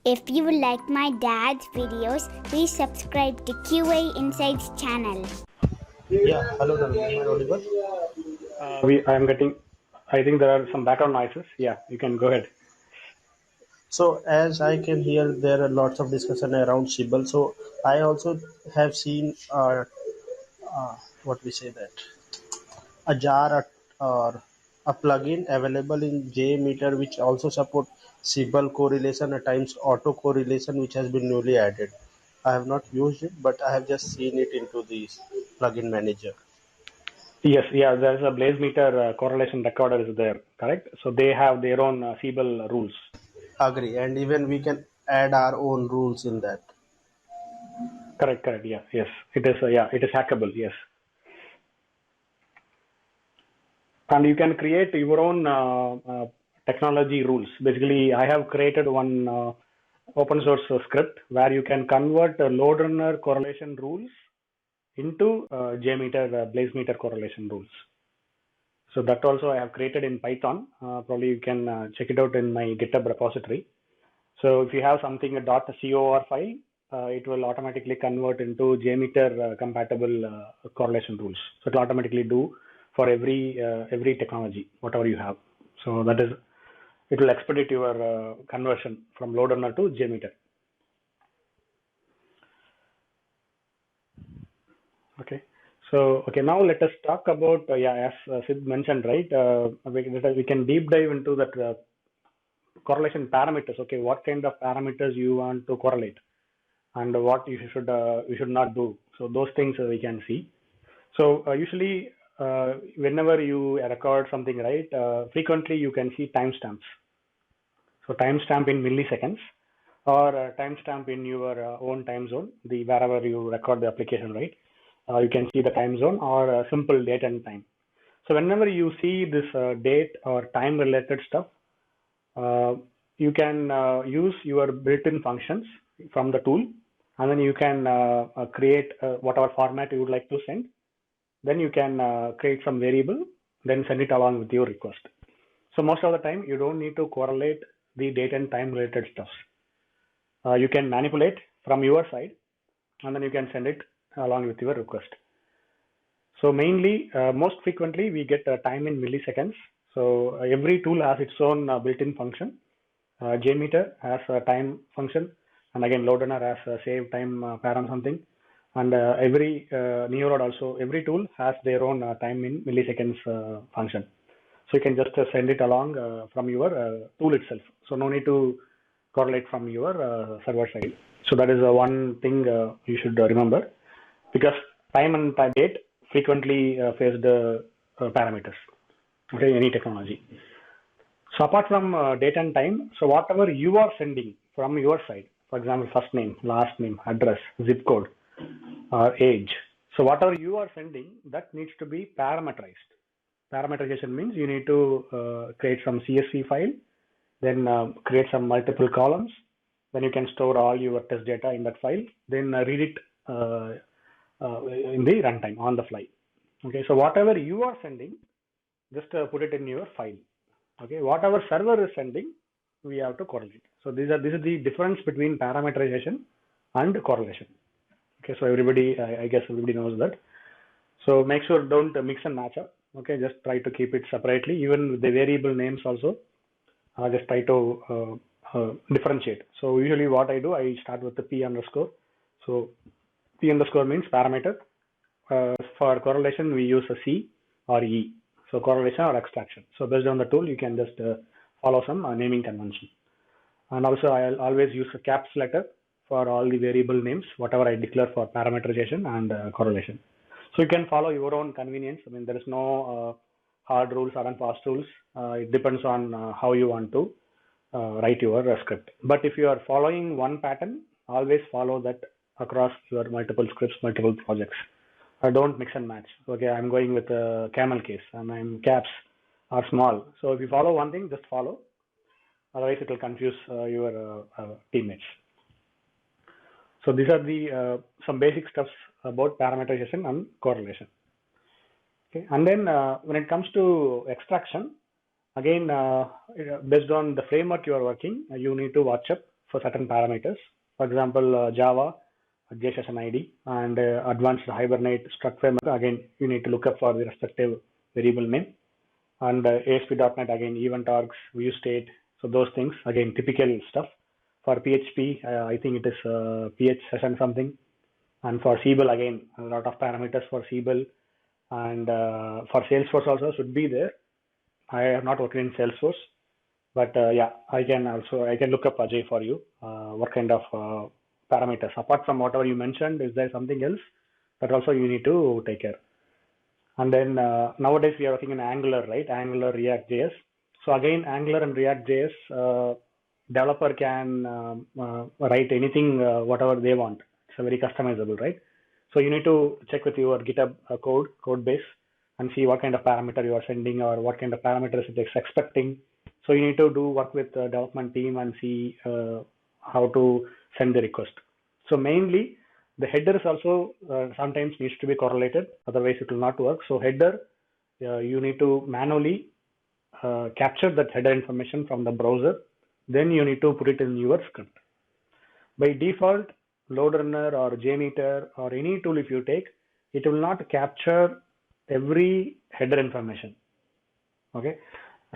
If you like my dad's videos, please subscribe to QA Insights channel. Yeah, hello, Naveen. Am I audible? I am getting. I think there are some background noises. Yeah, you can go ahead. So, as I can hear, there are lots of discussion around Siebel. So, I also have seen what we say that a jar or a plugin available in JMeter which also support Siebel correlation at times auto correlation which has been newly added. I have not used it, but I have just seen it into the plugin manager. Yes, yeah. There's a BlazeMeter correlation recorder is there, correct? So they have their own Siebel rules. Agree, and even we can add our own rules in that. Correct, correct. Yeah, yes. It is. Yeah, it is hackable. Yes, and you can create your own technology rules. Basically, I have created one open source script where you can convert load runner correlation rules into JMeter BlazeMeter correlation rules. So that also I have created in Python. Probably you can check it out in my GitHub repository. So if you have something a .cor file, it will automatically convert into JMeter compatible correlation rules. So it will automatically do for every technology, whatever you have. So that is, it will expedite your conversion from load runner to JMeter. Okay. So, okay, now let us talk about, yeah, as Sid mentioned, right, we can deep dive into that correlation parameters. Okay, what kind of parameters you want to correlate and what you should not do. So those things we can see. So usually, whenever you record something, right, frequently you can see timestamps. So timestamp in milliseconds or timestamp in your own time zone, the wherever you record the application, right? You can see the time zone or simple date and time. So whenever you see this date or time related stuff, uh, you can use your built-in functions from the tool, and then you can create whatever format you would like to send. Then you can create some variable, then send it along with your request. So most of the time, you don't need to correlate the date and time related stuff. You can manipulate from your side, and then you can send it along with your request. So mainly, most frequently, we get time in milliseconds. So every tool has its own built-in function. JMeter has a time function, and again, load runner has a save time param something. And every Neurod also, every tool has their own time in milliseconds function. So you can just send it along from your tool itself. So no need to correlate from your server side. So that is one thing you should remember, because time and date frequently face the parameters. Okay, any technology. So apart from date and time, so whatever you are sending from your side, for example, first name, last name, address, zip code, or age. So whatever you are sending, that needs to be parameterized. Parameterization means you need to create some CSV file, then create some multiple columns, then you can store all your test data in that file, then read it in the runtime on the fly. Okay, so whatever you are sending, just put it in your file. Okay, whatever server is sending, we have to correlate. So this is the difference between parameterization and correlation. Okay, so everybody, I guess everybody knows that. So make sure don't mix and match up. Okay, just try to keep it separately. Even with the variable names also, just try to differentiate. So usually what I do, I start with the p underscore. So p underscore means parameter. For correlation, we use a C or E. So correlation or extraction. So based on the tool, you can just follow some naming convention. And also I'll always use a caps letter for all the variable names, whatever I declare for parameterization and correlation. So you can follow your own convenience. I mean, there is no hard rules or fast rules. It depends on how you want to write your script. But if you are following one pattern, always follow that across your multiple scripts, multiple projects. Don't mix and match. Okay, I'm going with a camel case and I'm caps are small. So if you follow one thing, just follow. Otherwise, it will confuse your teammates. So these are the some basic stuffs about parameterization and correlation. Okay, and then when it comes to extraction, again, based on the framework you are working, you need to watch up for certain parameters. For example, Java, JSON ID, and advanced Hibernate struct framework. Again, you need to look up for the respective variable name. And ASP.NET, again, event args, view state. So those things, again, typical stuff. For PHP, I think it is PH session something. And for Siebel, again, a lot of parameters for Siebel. And for Salesforce also should be there. I have not worked in Salesforce, but yeah, I can look up Ajay for you. What kind of parameters apart from whatever you mentioned? Is there something else that also you need to take care? And then nowadays we are working in Angular, right? Angular, React JS. So again, Angular and React JS, developer can write anything, whatever they want. It's a very customizable, right? So you need to check with your GitHub code base and see what kind of parameter you are sending or what kind of parameters it is expecting. So you need to do work with the development team and see how to send the request. So mainly the header is also sometimes needs to be correlated, otherwise it will not work. So header, you need to manually capture that header information from the browser. Then you need to put it in your script. By default, LoadRunner or JMeter or any tool if you take, it will not capture every header information. Okay,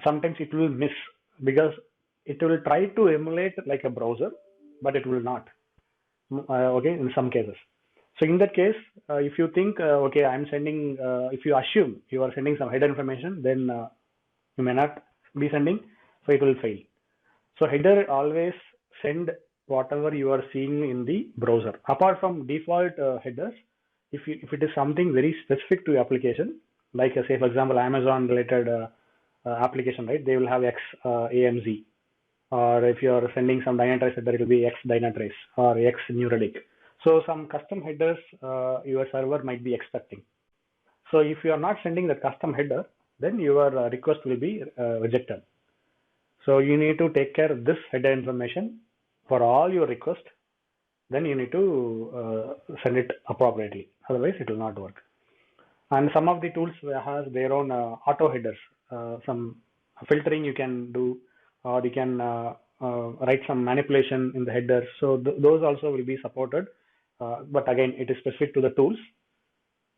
sometimes it will miss because it will try to emulate like a browser, but it will not. Okay, in some cases. So in that case, if you think, okay, I'm sending, if you assume you are sending some header information, then you may not be sending, so it will fail. So header always send whatever you are seeing in the browser. Apart from default headers, if it is something very specific to application, like say for example Amazon related application, right? They will have X AMZ, or if you are sending some Dynatrace header, it will be X Dynatrace or X New Relic. So some custom headers your server might be expecting. So if you are not sending the custom header, then your request will be rejected. So you need to take care of this header information for all your requests. Then you need to send it appropriately. Otherwise, it will not work. And some of the tools have their own auto headers. Some filtering you can do, or you can write some manipulation in the headers. So those also will be supported. But again, it is specific to the tools.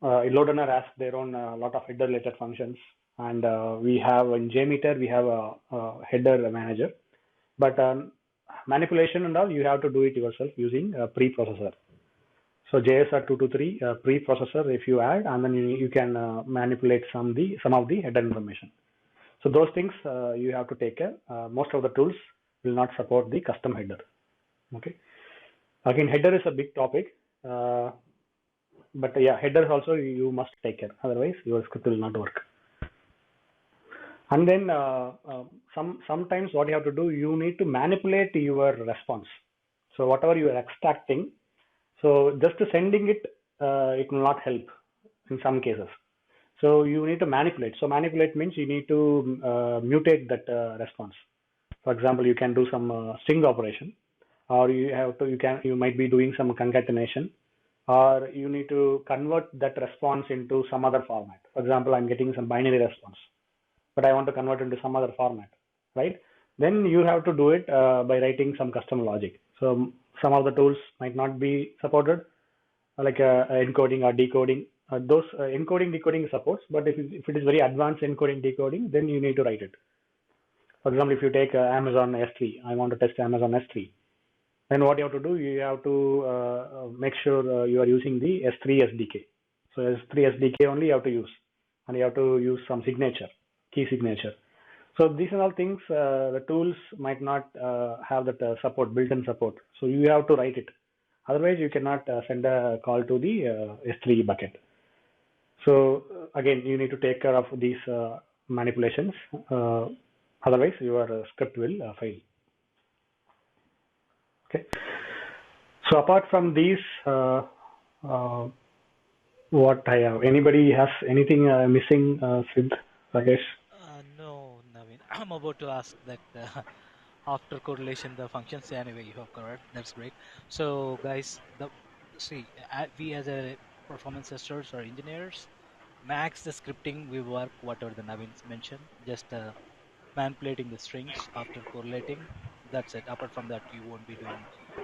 LoadRunner has their own lot of header related functions. And we have in JMeter, we have a header manager. But manipulation and all, you have to do it yourself using a preprocessor. So JSR 223 preprocessor, if you add, and then you can manipulate some of the header information. So those things you have to take care. Most of the tools will not support the custom header. Okay. Again, header is a big topic, but yeah, headers also you must take care. Otherwise, your script will not work. And then sometimes what you have to do, you need to manipulate your response. So whatever you are extracting, so just sending it, it will not help in some cases. So you need to manipulate. So manipulate means you need to mutate that response. For example, you can do some string operation, or you might be doing some concatenation, or you need to convert that response into some other format. For example, I'm getting some binary response, but I want to convert into some other format, right? Then you have to do it by writing some custom logic. So some of the tools might not be supported, like encoding or decoding. Those encoding, decoding supports, but if it is very advanced encoding, decoding, then you need to write it. For example, if you take Amazon S3, I want to test Amazon S3. Then what you have to do, you have to make sure you are using the S3 SDK. So S3 SDK only you have to use, and you have to use some signature, key signature. So these are all things the tools might not have that support, built-in support. So you have to write it. Otherwise, you cannot send a call to the S3 bucket. So again, you need to take care of these manipulations. Otherwise, your script will fail. Okay. So apart from these, what I have, anybody has anything missing, Sid, Rakesh? No, Naveen. I'm about to ask that after correlation, the functions. Anyway, you have covered. That's great. So, guys, we as a performance testers or engineers, max the scripting we work whatever the Naveen mentioned. Just manipulating the strings after correlating. That's it. Apart from that, you won't be doing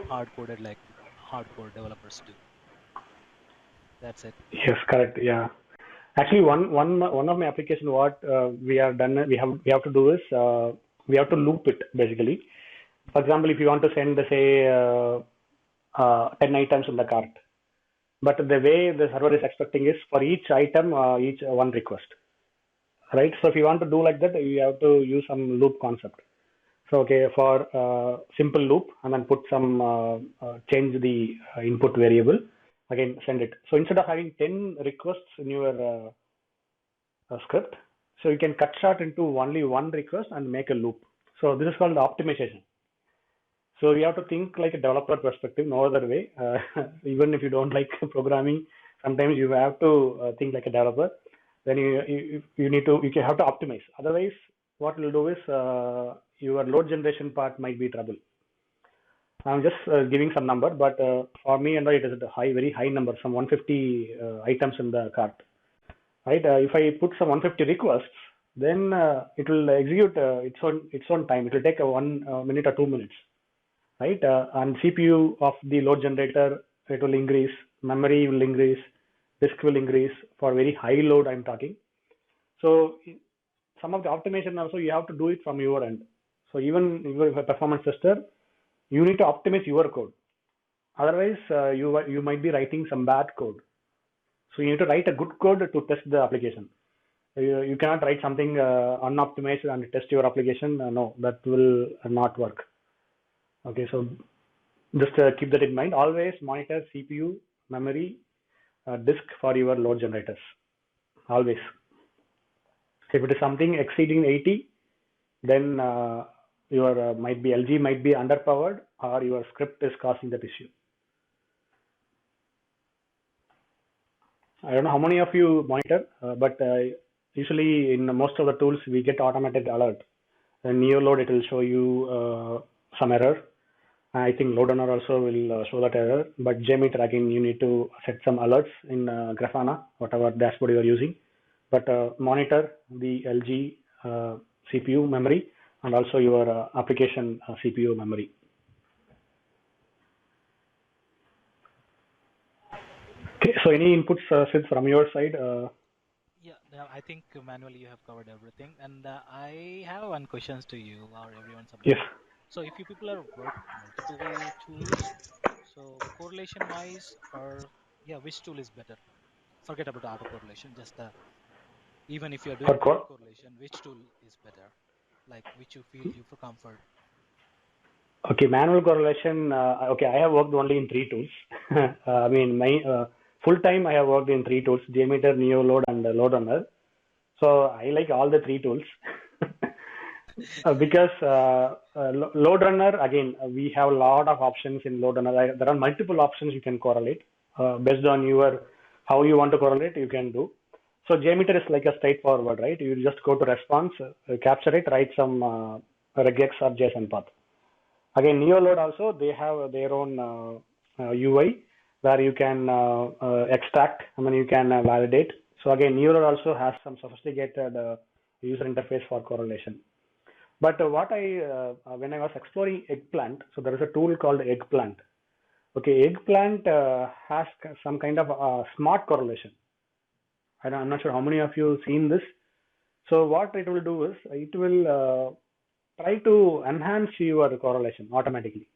hard-coded like hardcore developers do. That's it. Yes, correct. Yeah. Actually, one of my application, what we have done, we have to do is we have to loop it basically. For example, if you want to send, say, 10 items in the cart, but the way the server is expecting is for each item, each one request, right? So if you want to do like that, you have to use some loop concept. So okay, for simple loop, and then put some change the input variable, again send it. So instead of having 10 requests in your script, so you can cut short into only one request and make a loop. So this is called optimization. So you have to think like a developer perspective, no other way. Even if you don't like programming, sometimes you have to think like a developer. Then you need to you have to optimize. Otherwise, what you'll do is your load generation part might be trouble. I'm just giving some number, but for me and it is a very high number, some 150 items in the cart. Right? If I put some 150 requests, then it will execute its own time. It will take 1 minute or 2 minutes, right? And CPU of the load generator, it will increase, memory will increase, disk will increase for very high load. I'm talking. So some of the optimization also you have to do it from your end. So even if a performance tester, you need to optimize your code. Otherwise, you might be writing some bad code. So you need to write a good code to test the application. You cannot write something unoptimized and test your application. No, that will not work. Okay, so just keep that in mind. Always monitor CPU, memory, disk for your load generators. Always. If it is something exceeding 80, then your might be LG might be underpowered, or your script is causing that issue. I don't know how many of you monitor, but usually in most of the tools we get automatic alert. In NeoLoad it will show you some error. I think LoadRunner also will show that error, but JMeter again you need to set some alerts in Grafana, whatever dashboard you are using. But monitor the LG CPU memory and also your application CPU memory. Okay, so any inputs, Sid, from your side? Yeah, I think manually you have covered everything, and I have one question to you or everyone. Yes. So if you people are work multiple tools, so correlation wise, or yeah, which tool is better? Forget about auto correlation. Just even if you are doing manual correlation, which tool is better? Like which you feel you for comfort? Okay, manual correlation. Okay, I have worked only in 3 tools. I mean, my full time I have worked in 3 tools: JMeter, NeoLoad, and LoadRunner. So I like all the 3 tools. Because LoadRunner, again, we have a lot of options in LoadRunner. There are multiple options you can correlate based on your how you want to correlate. You can do. So JMeter is like a straightforward, right? You just go to response, capture it, write some regex or JSON path. Again, NeoLoad also they have their own UI where you can extract. I mean, you can validate. So again, NeoLoad also has some sophisticated user interface for correlation. But what when I was exploring Eggplant, so there is a tool called Eggplant. Okay, Eggplant has some kind of smart correlation. I'm not sure how many of you seen this. So what it will do is it will try to enhance your correlation automatically.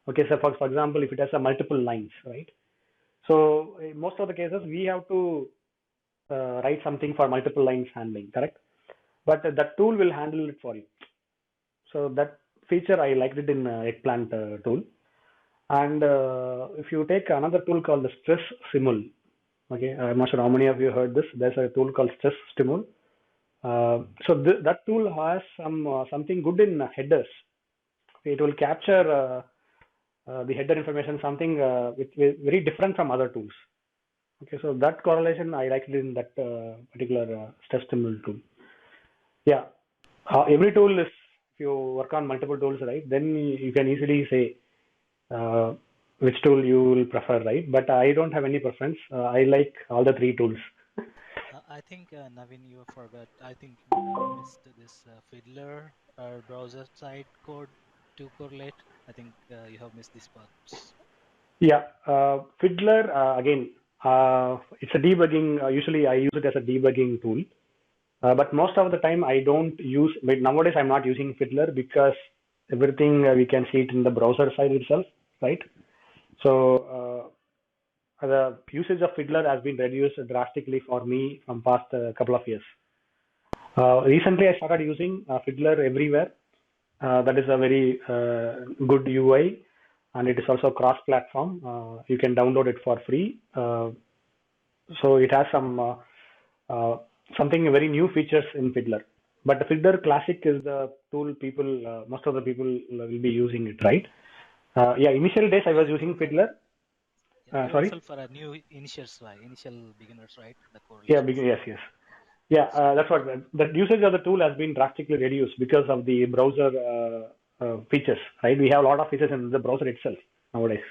Okay, so for example, if it has a multiple lines, right? So in most of the cases we have to write something for multiple lines handling, correct? But that tool will handle it for you. So that feature I liked it in Eggplant tool. And if you take another tool called the Stress Simul, okay, I'm not sure how many of you heard this. There's a tool called Stress Simul. So that tool has something good in headers. It will capture the header information, something with very different from other tools. Okay, so that correlation I liked in that particular Stress Simul tool. Yeah, every tool is, if you work on multiple tools, right, then you can easily say which tool you will prefer, right? But I don't have any preference. I like all the 3 tools. I think Navin, you forgot. I think you missed this Fiddler browser side code. to correlate? I think you have missed these parts. Yeah, Fiddler again. It's a debugging. Usually, I use it as a debugging tool. But most of the time, I don't use. But nowadays, I'm not using Fiddler because everything we can see it in the browser side itself, right? So the usage of Fiddler has been reduced drastically for me from past couple of years. Recently, I started using Fiddler everywhere. That is a very good UI, and it is also cross-platform. You can download it for free. So it has something very new features in Fiddler. But the Fiddler Classic is the tool people, most of the people will be using it, right? Yeah, initial days I was using Fiddler. Yeah, Sorry. helpful for a new initials, right? Initial beginners, right? The Yeah, correlations. yes. Yeah, that's what the usage of the tool has been drastically reduced because of the browser features, right? We have a lot of features in the browser itself nowadays.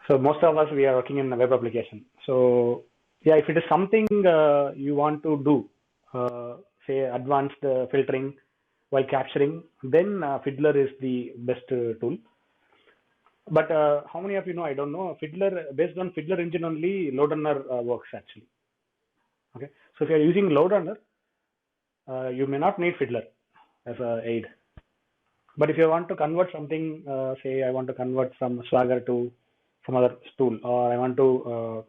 So most of us, we are working in a web application. So yeah, if it is something you want to do, say advanced filtering while capturing, then Fiddler is the best tool. But how many of you know? I don't know. Fiddler, based on Fiddler engine only, LoadRunner works actually. Okay, so if you are using LoadRunner, you may not need Fiddler as a aid. But if you want to convert something, say I want to convert from Swagger to some other tool, or I want to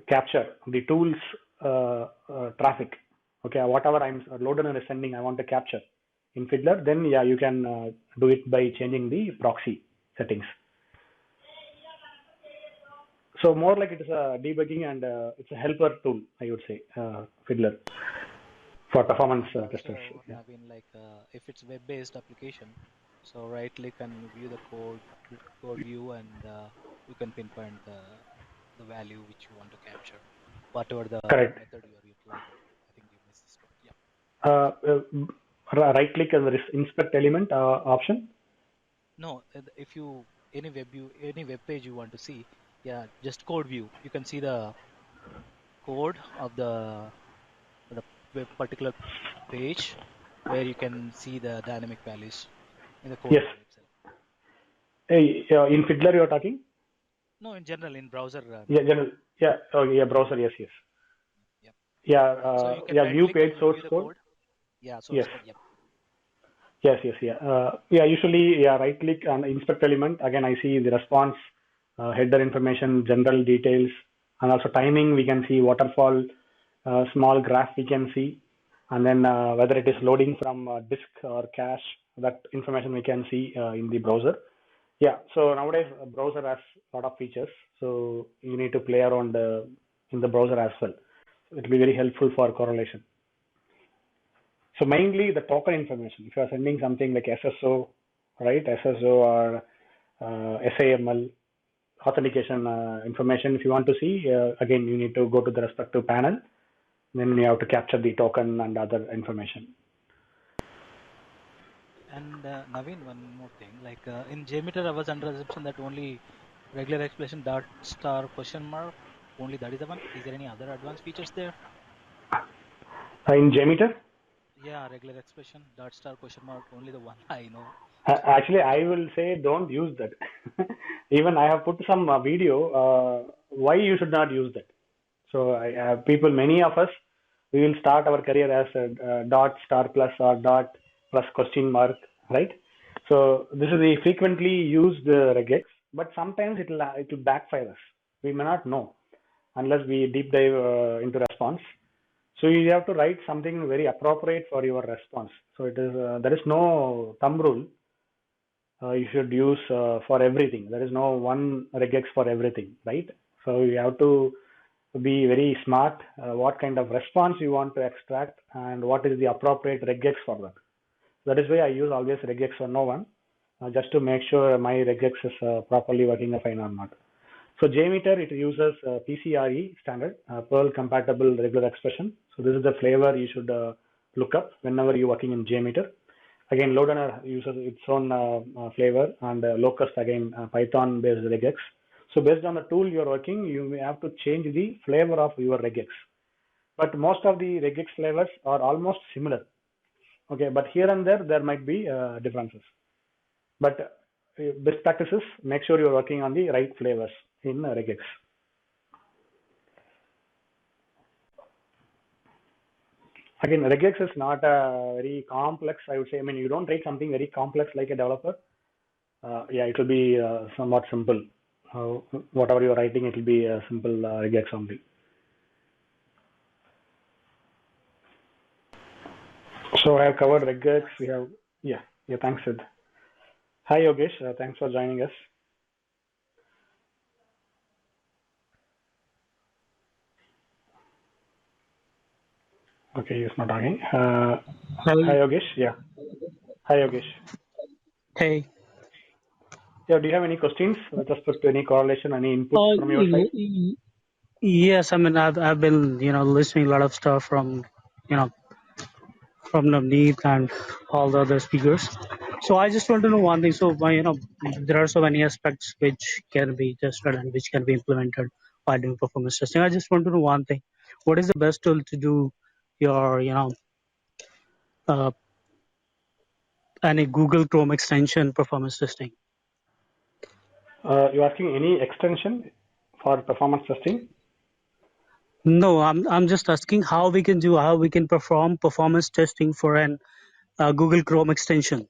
capture the tool's traffic, okay, whatever I'm LoadRunner is sending, I want to capture in Fiddler, then yeah, you can do it by changing the proxy settings. So more like it is a debugging and it's a helper tool, I would say, Fiddler for performance testers. Yeah. I mean, like if it's web-based application, so right-click and view the code view, and you can pinpoint the value which you want to capture, whatever the Correct. method you are utilizing. I think you missed this part. Yeah. Right click and inspect element option. No, if you any web page you want to see, yeah, just code view. You can see the code of the web particular page where you can see the dynamic values in the code Yes. view itself. Hey, in Fiddler you are talking? No, in general, in browser. Yeah, general. Yeah. Oh, yeah. Browser. Yes. Yep. Yeah. So you can Yeah. right View click page and source view the code. code. Yeah, source Yes. code. Yep. Yes. Yeah. Yeah. Usually, yeah. Right click and inspect element. Again, I see the response, header information, general details, and also timing. We can see waterfall, small graph. We can see, and then whether it is loading from disk or cache. That information we can see in the browser. Yeah, so nowadays browser has a lot of features, so you need to play around in the browser as well. It will be very helpful for correlation. So mainly the token information. If you are sending something like SSO, right? SSO or SAML authentication information, if you want to see, again you need to go to the respective panel. Then you have to capture the token and other information. And Naveen, one more thing. Like in JMeter, I was under assumption that only regular expression dot star question mark, only that is the one. Is there any other advanced features there? In JMeter? Yeah, regular expression dot star question mark, only the one I know. Actually, I will say don't use that. Even I have put some video why you should not use that. So people, many of us, we will start our career as a dot star plus or dot plus question mark, right? So this is the frequently used regex, but sometimes it will backfire us. We may not know unless we deep dive into response. So you have to write something very appropriate for your response. So it is there is no thumb rule you should use for everything. There is no one regex for everything, right? So you have to be very smart what kind of response you want to extract and what is the appropriate regex for that. That is why I use always regex or no one just to make sure my regex is properly working fine or not. So JMeter, it uses PCRE standard, Perl compatible regular expression. So this is the flavor you should look up whenever you're working in JMeter. Again, LoadRunner uses its own flavor, and Locust again Python based regex. So based on the tool you're working, you may have to change the flavor of your regex. But most of the regex flavors are almost similar. Okay, but here and there might be differences. But best practices, make sure you're working on the right flavors in regex. Again, regex is not very complex, I would say. I mean, you don't write something very complex like a developer. Yeah, it will be somewhat simple. Whatever you're writing, it will be a simple regex only. So I have covered regex. We have, yeah, thanks, Sid. Hi, Yogesh. Thanks for joining us. Okay, he's not talking. Hi, Yogesh. Yeah. Hi, Yogesh. Hey. Yeah, do you have any questions with respect to any correlation, any inputs from your side? Yes, I mean I've been listening a lot of stuff from from Navneet and all the other speakers. So I just want to know one thing. So there are so many aspects which can be tested and which can be implemented while doing performance testing. I just want to know one thing. What is the best tool to do your uh, any Google Chrome extension performance testing? You're asking any extension for performance testing? No, I'm just asking how we can perform performance testing for an Google Chrome extension.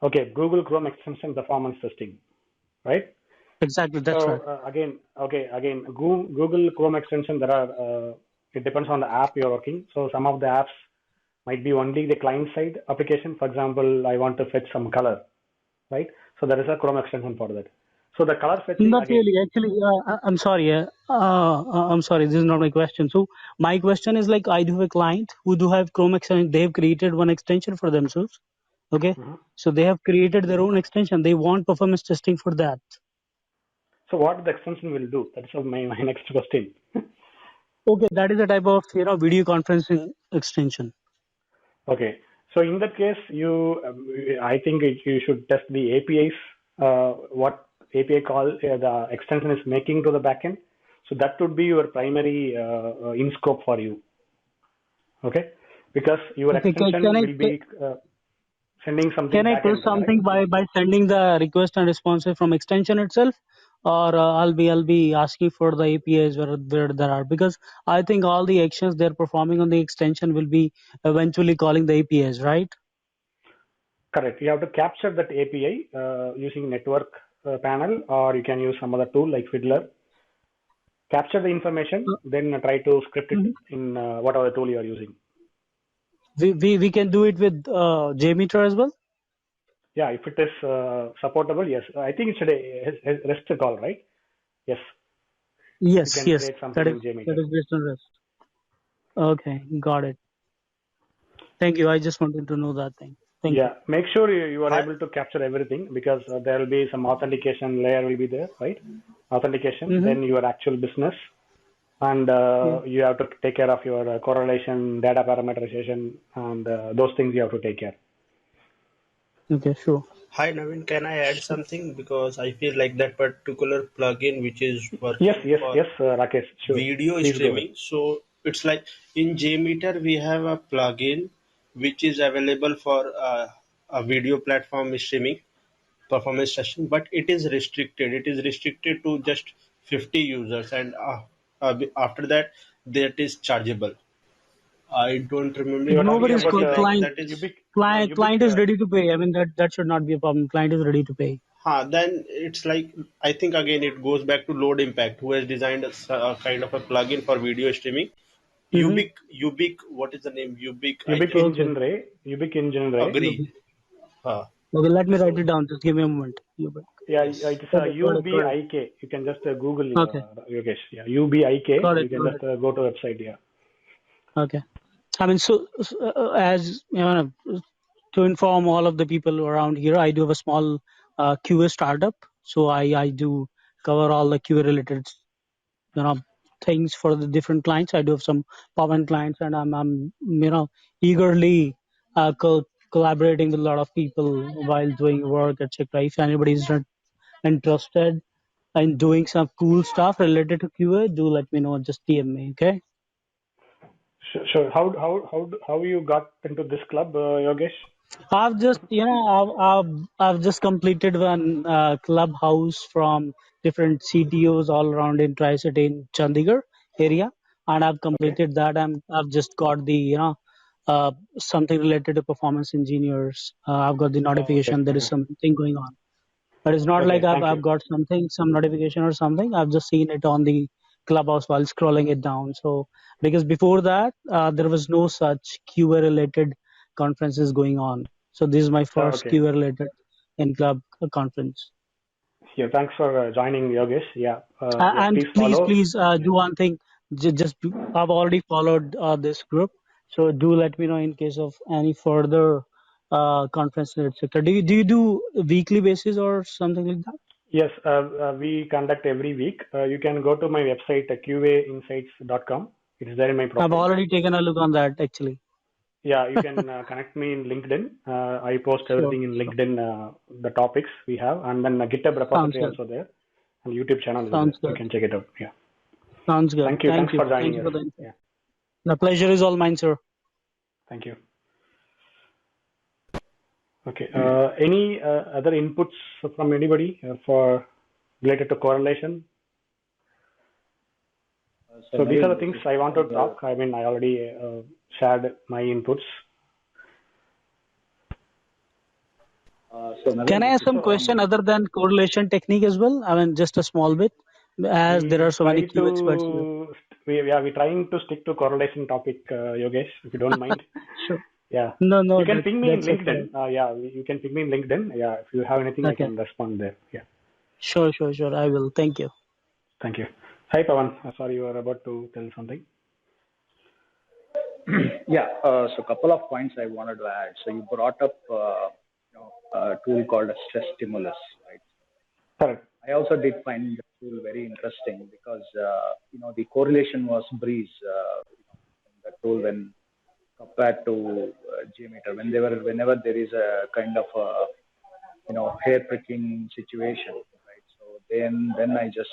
Okay, Google Chrome extension performance testing, right? Exactly, that's so, right. Again, Google Chrome extension, there are, it depends on the app you're working. So some of the apps might be only the client side application. For example, I want to fetch some color, right? So there is a Chrome extension for that. So the color fetching, Not again, really. Actually, I'm sorry. I'm sorry. This is not my question. So my question is like I do have a client who do have Chrome extension. They have created one extension for themselves. Okay. So they have created their own extension. They want performance testing for that. So what the extension will do? That's my next question. Okay, that is a type of video conferencing extension. Okay. So in that case, I think you should test the APIs, what API call the extension is making to the backend. So that would be your primary in scope for you. Okay, because your extension will be sending something. Can I test something by sending the request and responses from extension itself, or I'll be asking for the APIs where there are, because I think all the actions they're performing on the extension will be eventually calling the APIs, right? Correct. You have to capture that API using network panel, or you can use some other tool like Fiddler. Capture the information, then try to script it in whatever tool you are using. We can do it with JMeter as well. Yeah, if it is supportable, yes. I think it's a REST call, right? Yes. Yes, you can yes. create something in JMeter. That is based on REST. Okay, got it. Thank you. I just wanted to know that thing. Thank you. Make sure you are able to capture everything, because there will be some authentication layer will be there, right? Authentication, then your actual business, and you have to take care of your correlation, data parameterization, and those things you have to take care. Okay, sure. Hi Navin, can I add something? Because I feel like that particular plugin which is working Yes, Rakesh, sure. video Please streaming. So it's like in JMeter we have a plugin which is available for a video platform streaming performance testing, but it is restricted. It is restricted to just 50 users, and after that, that is chargeable. I don't remember. Nobody's called client. That is Client is ready to pay. I mean that should not be a problem. Client is ready to pay. Then it's like, I think again it goes back to Load Impact, who has designed a kind of a plugin for video streaming. Ubiq, what is the name? Ubiq Engine Ray. Agree. Okay, let me write it down. Just give me a moment. Yeah, it's UBIK. You can just Google Yogesh. Yeah, UBIK. You can just go to website. Yeah. Okay. I mean, so as you know, to inform all of the people around here, I do have a small QA startup. So I do cover all the QA related, things for the different clients. I do have some permanent clients, and I'm eagerly collaborating with a lot of people while doing work, etc. If anybody is interested in doing some cool stuff related to QA, do let me know. Just DM me, okay? Sure. How you got into this club, Yogesh? I've just, I've just completed one clubhouse from different CTOs all around in Tri-City in Chandigarh area, and I've Okay. completed that. I've just got the, something related to performance engineers. I've got the Oh, okay. notification there is something going on. But it's not like Okay. I've Thank I've you. got something, some notification or something. I've just seen it on the clubhouse while scrolling it down. So because before that, there was no such QA related conferences going on. So this is my first Okay. QA related in club conference. Yeah. Thanks for joining, Yogesh. Yeah. Yeah. And Please please, follow. please do one thing. I've already followed this group, so do let me know in case of any further conference, etc. Do you do weekly basis or something like that? Yes, we conduct every week. You can go to my website, qainsights.com. It's there in my I've profile. already taken a look on that actually. Yeah, you can connect me in LinkedIn. I post Sure, everything in sure. LinkedIn, the topics we have, and then a GitHub Sounds repository good. also there, and YouTube channel is there. Sounds You good. can check it out. Yeah. Sounds good. Thank you. Thank Thanks you. for Thank joining you us. for the info. Yeah. The pleasure is all mine, sir. Thank you. Okay. Any other inputs from anybody for related to correlation? So So these are Naveen, the this things is I want to Sachin here. talk. I mean, I already shared my inputs. So Can Naveen, I this ask is some question Sachin. other than correlation technique as well? I mean, just a small bit, as there We are so many try Q experts here. to, we're trying to stick to correlation topic, Yogesh, if you don't mind. Sure. Yeah. No, no, You can ping me in that's okay. LinkedIn. Yeah, you can ping me in LinkedIn. Yeah, if you have anything, I Okay. can respond there. Yeah. Sure, sure, sure. I will. Thank you. Thank you. Hi, Pawan. Sorry, you were about to tell something. Yeah, so a couple of points I wanted to add. So you brought up a tool called a stress stimulus, right? Correct. I also did find the tool very interesting because the correlation was breeze in the tool when compared to JMeter. Whenever there is a kind of hair pricking situation, right? So then I just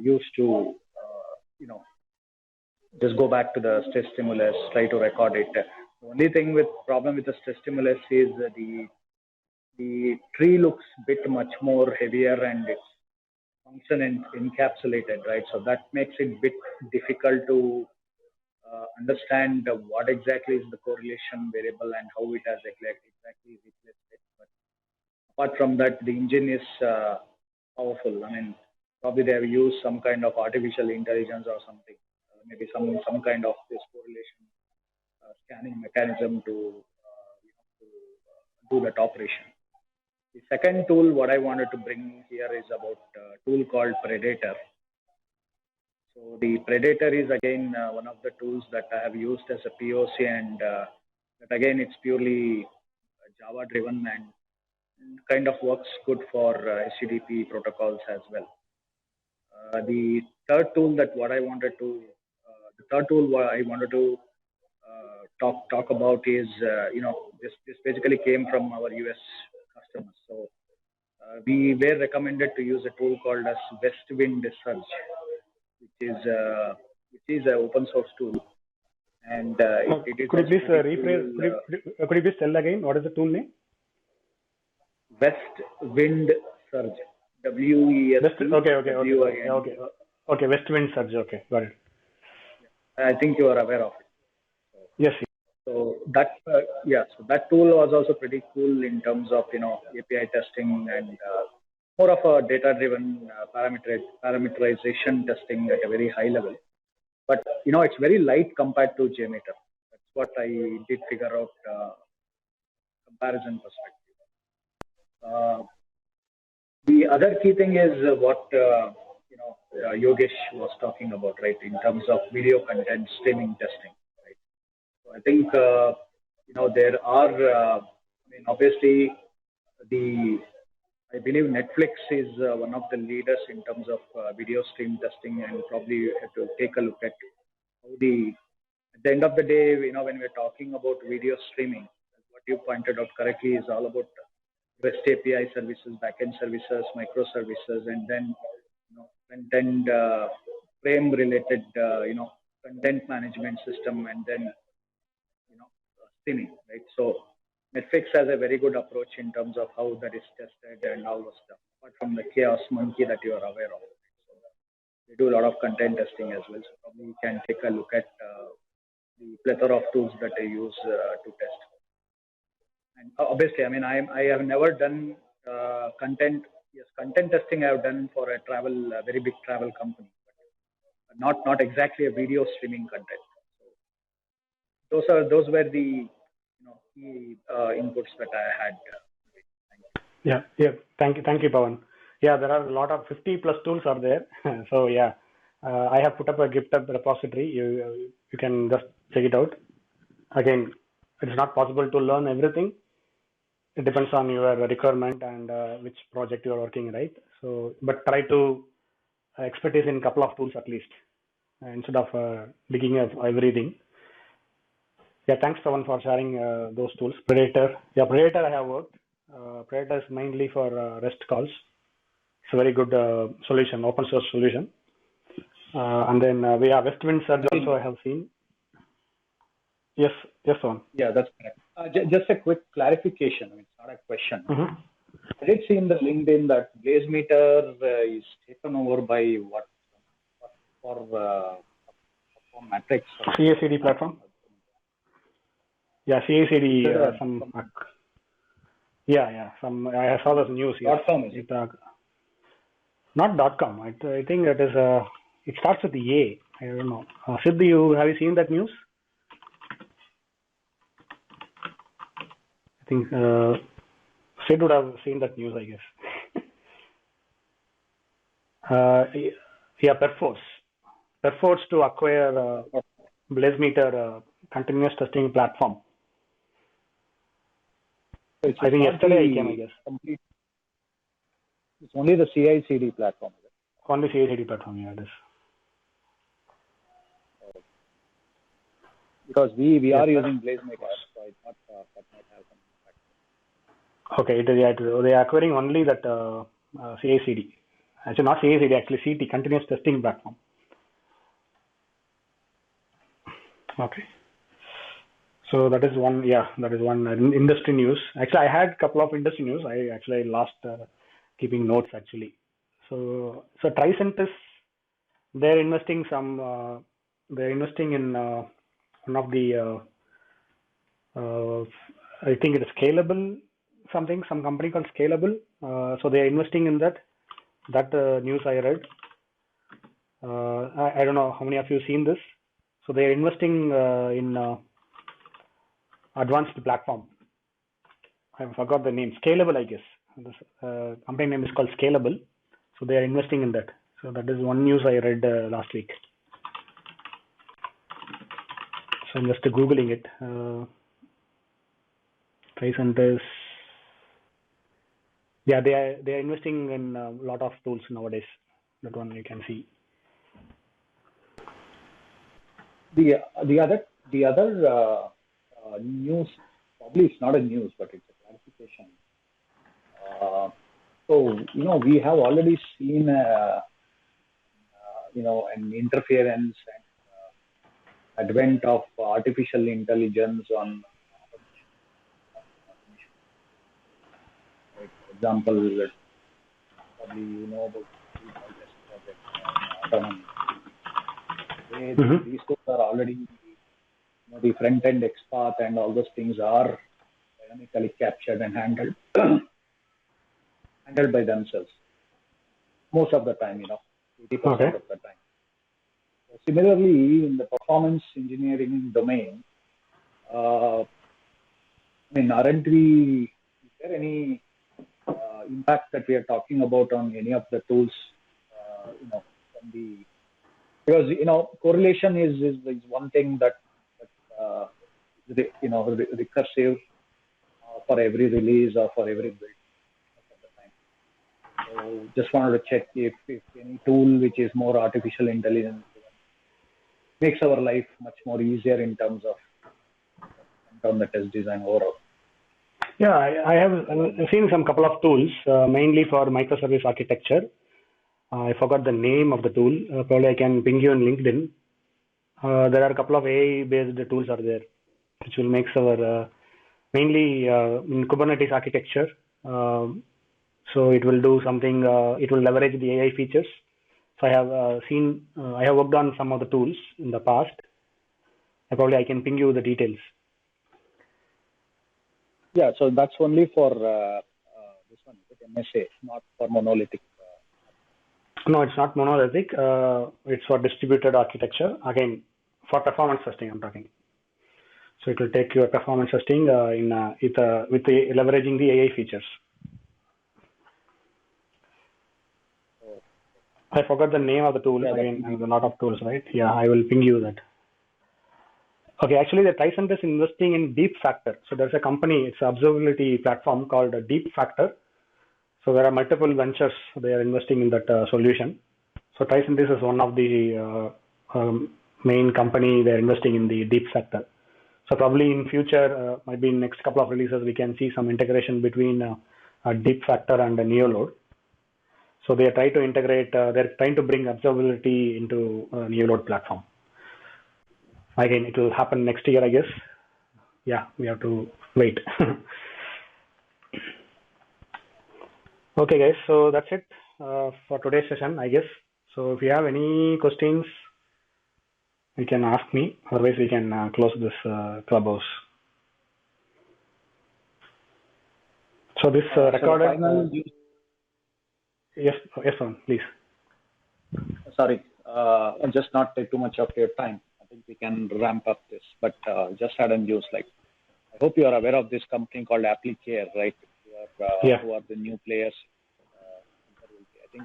used to just go back to the stress stimulus, try to record it. The only thing with problem with the stress stimulus is the tree looks bit much more heavier and its function encapsulated, right? So that makes it bit difficult to understand what exactly is the correlation variable and how it has exactly replaced it. But apart from that, the engine is powerful. I mean, probably they have used some kind of artificial intelligence or something, maybe some kind of this correlation scanning mechanism to do that operation. The second tool, what I wanted to bring here is about a tool called Predator. So the Predator is again one of the tools that I have used as a POC, and that again it's purely Java driven and kind of works good for HTTP protocols as well. The third tool that what I wanted to, the third tool what I wanted to talk about is, this basically came from our US customers. So we were recommended to use a tool called as Westwind Surge, which is an open source tool, and it is Could you also please pretty rephrase? cool. Could you please tell again what is the tool name? West Wind Surge, WEST. Okay. West Wind Surge. Okay, got it. I think you are aware of it. Yes. So that tool was also pretty cool in terms of API testing and more of a data-driven parameterization testing at a very high level. But it's very light compared to JMeter. That's what I did figure out comparison perspective. The other key thing is what Yogesh was talking about, right? In terms of video content streaming testing, right? So I think there are. Obviously, I believe Netflix is one of the leaders in terms of video stream testing, and probably you have to take a look at how at the end of the day, when we're talking about video streaming, what you pointed out correctly is all about REST API services, backend services, microservices, and then front-end frame-related, content management system, and then streaming, right? So Netflix has a very good approach in terms of how that is tested and all those stuff. Apart from the Chaos Monkey that you are aware of, so they do a lot of content testing as well. So probably you can take a look at the plethora of tools that they use to test. And obviously, I mean, I have never done content. Yes, content testing I have done for a very big travel company, but not exactly a video streaming content. So those were the key inputs that I had. Yeah. Thank you, Pawan. Yeah, there are a lot of 50 plus tools are there. So yeah, I have put up a GitHub repository. You can just check it out. Again, it's not possible to learn everything. It depends on your requirement and which project you are working, right? So, but try to expertise in a couple of tools at least instead of digging up everything. Yeah, thanks, Pawan, for sharing those tools. Predator. Yeah, Predator I have worked. Predator is mainly for REST calls. It's a very good solution, open source solution. And then we have Westwind Surge also I have seen. Yes, Pawan. Yeah, that's correct. Just a quick clarification. I mean, it's not a question. Mm-hmm. I did see in the LinkedIn that BlazeMeter is taken over by what for Matrix? CI/CD platform. Yeah, CI/CD. Some I saw those news. Yes. .com is it? Not .com. I think it is. It starts with the A. I don't know. Sid, have you seen that news? I think Sid would have seen that news, I guess. Yeah, Perforce to acquire BlazeMeter continuous testing platform. I think yesterday I came, I guess. It's only the CI/CD platform. Is it? Only CI/CD platform, yeah, it is. Because we are using BlazeMeter, so I thought that might have some impact. Okay, they are acquiring only that CI/CD. Actually, not CI/CD, actually CT, continuous testing platform. Okay. So that is one industry news. Actually, I had a couple of industry news. I lost keeping notes actually. So Tricentis, they're investing in one of the I think it is Scalable some company called Scalable. So they are investing in that news I read. I don't know how many of you seen this. So they are investing in advanced platform. I forgot the name. Scalable, I guess. This company name is called Scalable. So they are investing in that. So that is one news I read last week. So I'm just googling it. Tricentis. Yeah, they are investing in a lot of tools nowadays. That one you can see. The other news, probably it's not a news, but it's a clarification. So we have already seen an interference and advent of artificial intelligence on automation. Right? For example, probably you know about the project autonomy. These tools are already, the front-end XPath and all those things are dynamically captured and handled by themselves. Most of the time, 80% of the time. So similarly, in the performance engineering domain, is there any impact that we are talking about on any of the tools, because correlation is one thing that recursive for every release or for every build most of the time. So just wanted to check if any tool which is more artificial intelligence makes our life much more easier in terms of the test design overall. Yeah, I have seen some couple of tools, mainly for microservice architecture. I forgot the name of the tool. Probably I can ping you on LinkedIn. There are a couple of AI-based tools are there. which will make our mainly in Kubernetes architecture. So it will do something. It will leverage the AI features. So I have I have worked on some of the tools in the past. I can ping you the details. Yeah, so that's only for this one, MSA, not for monolithic. No, it's not monolithic. It's for distributed architecture. Again, for performance testing, I'm talking. So it will take your performance testing with leveraging the AI features. I forgot the name of the tool. Yeah, again, there's a lot of tools, right? Yeah, I will ping you that. Okay, actually, the Tricentis is investing in DeepFactor. So there's a company, it's an observability platform called DeepFactor. So there are multiple ventures they are investing in that solution. So Tricentis is one of the main company they're investing in the DeepFactor. So probably in future, maybe in next couple of releases, we can see some integration between DeepFactor and Neoload. So they are trying to integrate, they're trying to bring observability into Neoload platform. Again, it will happen next year, I guess. Yeah, we have to wait. Okay, guys. So that's it for today's session, I guess. So if you have any questions, you can ask me. Otherwise, we can close this clubhouse. So this recorded. Yes, sir, please. Sorry, just not take too much of your time. I think we can ramp up this, but just had a news. Like, I hope you are aware of this company called Applicare, right? Who are the new players. I think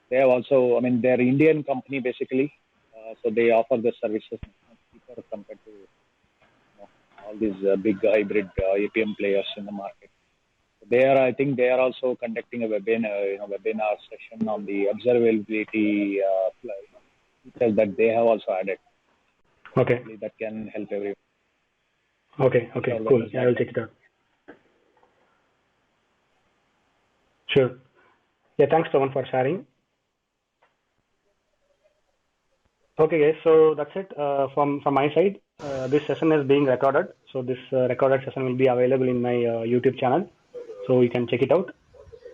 they have also. I mean, they're Indian company basically, so they offer the services much cheaper compared to all these big hybrid APM players in the market. I think they are also conducting a webinar session on the observability features that they have also added. Okay. That can help everyone. Okay, cool. Yeah, I will check it out. Sure. Yeah, thanks, Pawan, for sharing. Okay, guys. So that's it from my side. This session is being recorded. So this recorded session will be available in my YouTube channel. So you can check it out.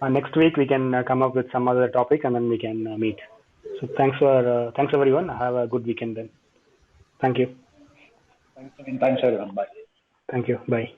Next week we can come up with some other topic and then we can meet. So thanks everyone. Have a good weekend then. Thank you. Thanks everyone. Bye. Thank you. Bye.